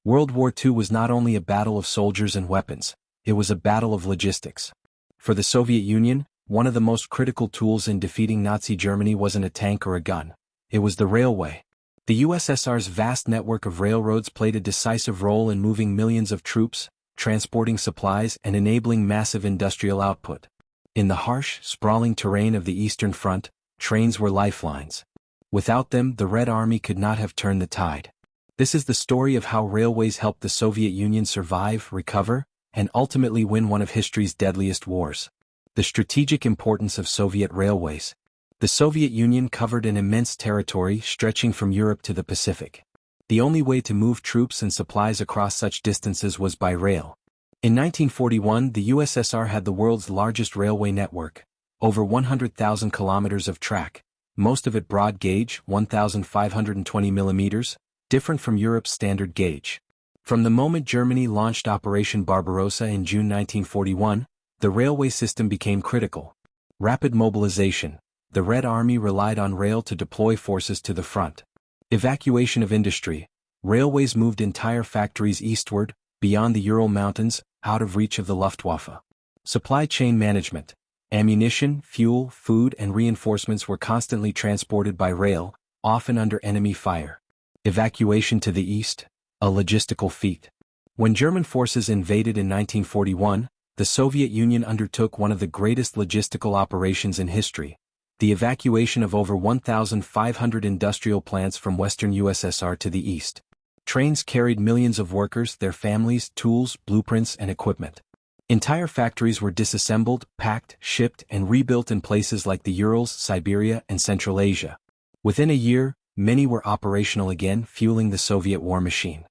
World War II was not only a battle of soldiers and weapons, it was a battle of logistics. For the Soviet Union, one of the most critical tools in defeating Nazi Germany wasn't a tank or a gun. It was the railway. The USSR's vast network of railroads played a decisive role in moving millions of troops, transporting supplies, and enabling massive industrial output. In the harsh, sprawling terrain of the Eastern Front, trains were lifelines. Without them, the Red Army could not have turned the tide. This is the story of how railways helped the Soviet Union survive, recover, and ultimately win one of history's deadliest wars. The strategic importance of Soviet railways. The Soviet Union covered an immense territory stretching from Europe to the Pacific. The only way to move troops and supplies across such distances was by rail. In 1941, the USSR had the world's largest railway network, over 100,000 kilometers of track, most of it broad gauge, 1,520 millimeters, different from Europe's standard gauge. From the moment Germany launched Operation Barbarossa in June 1941, the railway system became critical. Rapid mobilization. The Red Army relied on rail to deploy forces to the front. Evacuation of industry. Railways moved entire factories eastward, beyond the Ural Mountains, out of reach of the Luftwaffe. Supply chain management. Ammunition, fuel, food, and reinforcements were constantly transported by rail, often under enemy fire. Evacuation to the east. A logistical feat. When German forces invaded in 1941, the Soviet Union undertook one of the greatest logistical operations in history. The evacuation of over 1,500 industrial plants from western USSR to the east. Trains carried millions of workers, their families, tools, blueprints, and equipment. Entire factories were disassembled, packed, shipped, and rebuilt in places like the Urals, Siberia, and Central Asia. Within a year, many were operational again, fueling the Soviet war machine.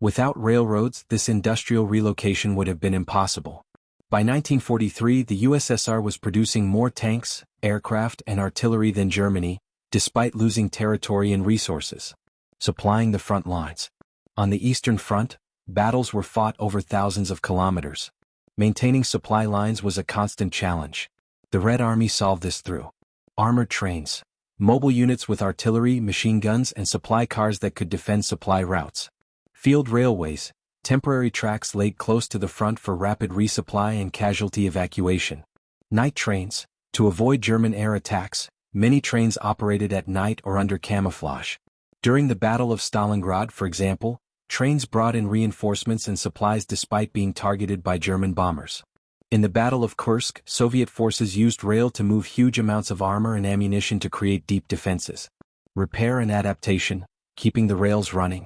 Without railroads, this industrial relocation would have been impossible. By 1943, the USSR was producing more tanks, aircraft, and artillery than Germany, despite losing territory and resources. Supplying the front lines. On the Eastern Front, battles were fought over thousands of kilometers. Maintaining supply lines was a constant challenge. The Red Army solved this through armored trains, mobile units with artillery, machine guns, and supply cars that could defend supply routes. Field railways, temporary tracks laid close to the front for rapid resupply and casualty evacuation. Night trains. To avoid German air attacks, many trains operated at night or under camouflage. During the Battle of Stalingrad, for example, trains brought in reinforcements and supplies despite being targeted by German bombers. In the Battle of Kursk, Soviet forces used rail to move huge amounts of armor and ammunition to create deep defenses. Repair and adaptation, keeping the rails running.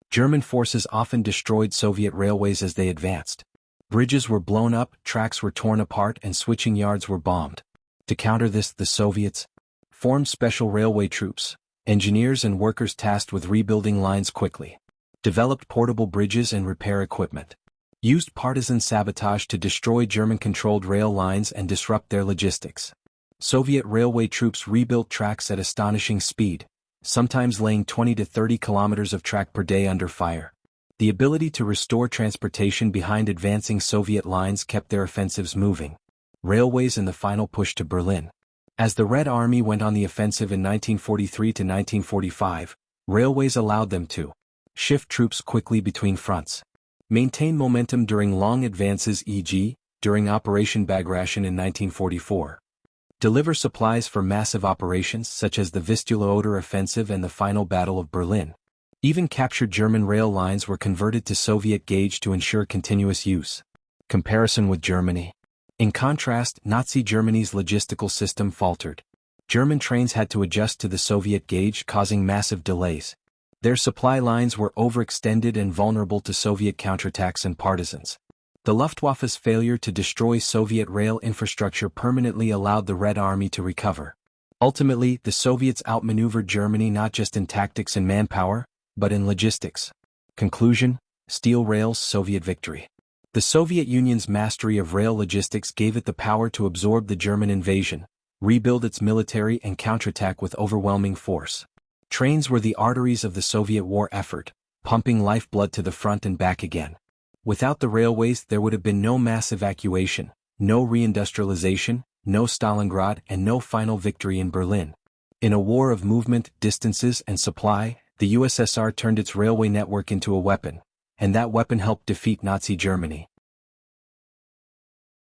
German forces often destroyed Soviet railways as they advanced. Bridges were blown up, tracks were torn apart, and switching yards were bombed. To counter this, the Soviets formed special railway troops, engineers and workers tasked with rebuilding lines quickly. Developed portable bridges and repair equipment. Used partisan sabotage to destroy German-controlled rail lines and disrupt their logistics. Soviet railway troops rebuilt tracks at astonishing speed, sometimes laying 20 to 30 kilometers of track per day under fire. The ability to restore transportation behind advancing Soviet lines kept their offensives moving. Railways and the final push to Berlin. As the Red Army went on the offensive in 1943 to 1945, railways allowed them to shift troops quickly between fronts, maintain momentum during long advances, e.g., during Operation Bagration in 1944, deliver supplies for massive operations such as the Vistula-Oder offensive and the final Battle of Berlin. Even captured German rail lines were converted to Soviet gauge to ensure continuous use. Comparison with Germany. In contrast, Nazi Germany's logistical system faltered. German trains had to adjust to the Soviet gauge, causing massive delays. Their supply lines were overextended and vulnerable to Soviet counterattacks and partisans. The Luftwaffe's failure to destroy Soviet rail infrastructure permanently allowed the Red Army to recover. Ultimately, the Soviets outmaneuvered Germany not just in tactics and manpower, but in logistics. Conclusion: steel rails, Soviet victory. The Soviet Union's mastery of rail logistics gave it the power to absorb the German invasion, rebuild its military, and counterattack with overwhelming force. Trains were the arteries of the Soviet war effort, pumping lifeblood to the front and back again. Without the railways, there would have been no mass evacuation, no reindustrialization, no Stalingrad, and no final victory in Berlin. In a war of movement, distances, and supply, the USSR turned its railway network into a weapon, and that weapon helped defeat Nazi Germany.